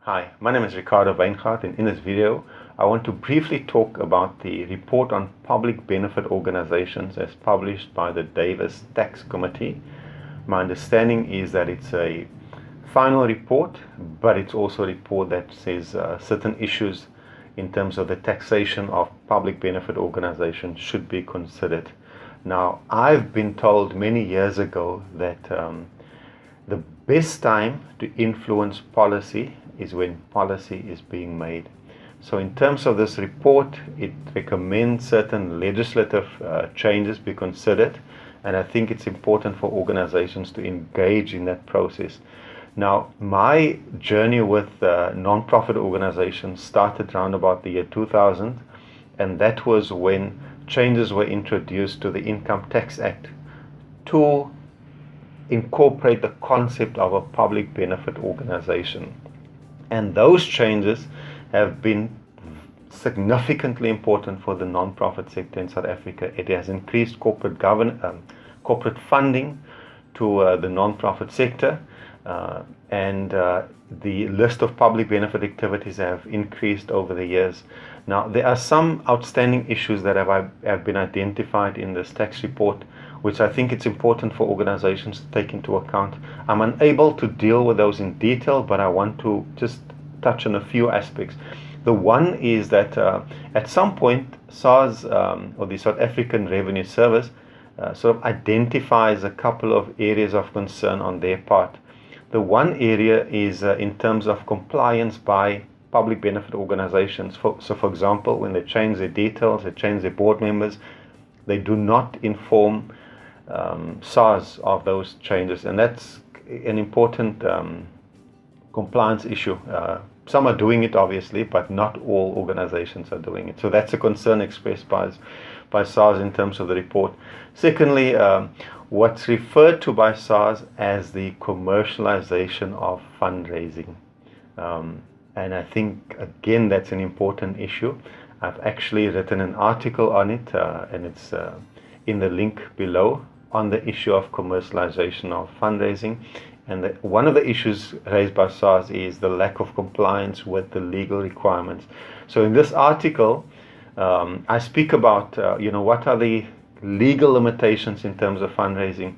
Hi, my name is Ricardo Wyngaard, and in this video I want to briefly talk about the report on public benefit organizations as published by the Davis Tax Committee. My understanding is that it's a final report, but it's also a report that says certain issues in terms of the taxation of public benefit organizations should be considered. Now, I've been told many years ago that the best time to influence policy is when policy is being made. So in terms of this report, it recommends certain legislative changes be considered, and I think it's important for organizations to engage in that process. Now, my journey with non-profit organizations started around about the year 2000, and that was when changes were introduced to the Income Tax Act to incorporate the concept of a public benefit organization. And those changes have been significantly important for the non-profit sector in South Africa. It has increased corporate funding to the non-profit sector, and the list of public benefit activities have increased over the years. Now, there are some outstanding issues that have been identified in this tax report, which I think it's important for organizations to take into account. I'm unable to deal with those in detail, but I want to just touch on a few aspects. The one is that at some point, SARS, or the South African Revenue Service, sort of identifies a couple of areas of concern on their part. The one area is in terms of compliance by public benefit organizations. So for example, when they change their details, they change their board members, they do not inform SARS of those changes, and that's an important compliance issue. Some are doing it obviously, but not all organizations are doing it. So that's a concern expressed by SARS in terms of the report. Secondly, what's referred to by SARS as the commercialization of fundraising. And I think, again, that's an important issue. I've actually written an article on it, and it's in the link below, on the issue of commercialization of fundraising. And one of the issues raised by SARS is the lack of compliance with the legal requirements. So in this article, I speak about, what are the legal limitations in terms of fundraising.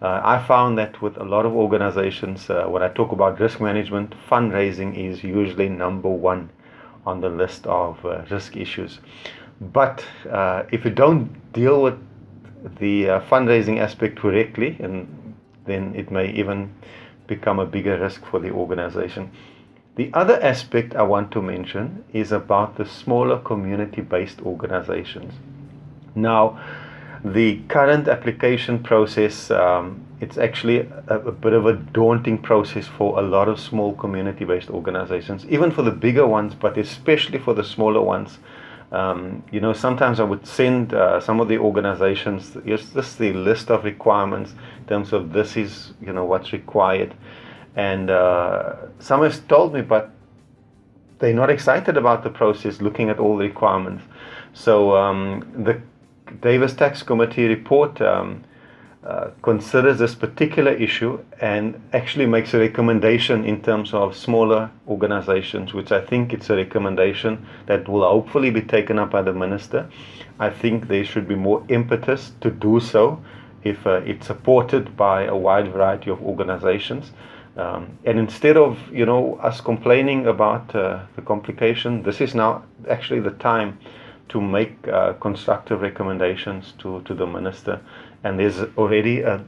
I found that with a lot of organizations, when I talk about risk management, fundraising is usually number one on the list of risk issues. But if you don't deal with the fundraising aspect correctly, and then it may even become a bigger risk for the organization. The other aspect I want to mention is about the smaller community-based organizations. Now, the current application process, it's actually a bit of a daunting process for a lot of small community-based organizations, even for the bigger ones, but especially for the smaller ones. Sometimes I would send some of the organizations just the list of requirements in terms of this is, what's required. And some have told me, but they're not excited about the process looking at all the requirements. So the Davis Tax Committee report considers this particular issue and actually makes a recommendation in terms of smaller organizations, which I think it's a recommendation that will hopefully be taken up by the minister. I think there should be more impetus to do so if it's supported by a wide variety of organizations. And instead of us complaining about the complication, this is now actually the time to make constructive recommendations to the minister, and there's already a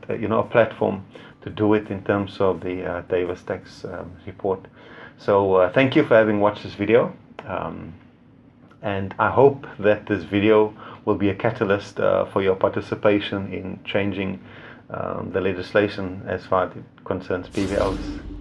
platform to do it in terms of the Davis Tax report. So thank you for having watched this video, and I hope that this video will be a catalyst for your participation in changing the legislation as far as it concerns PBLs.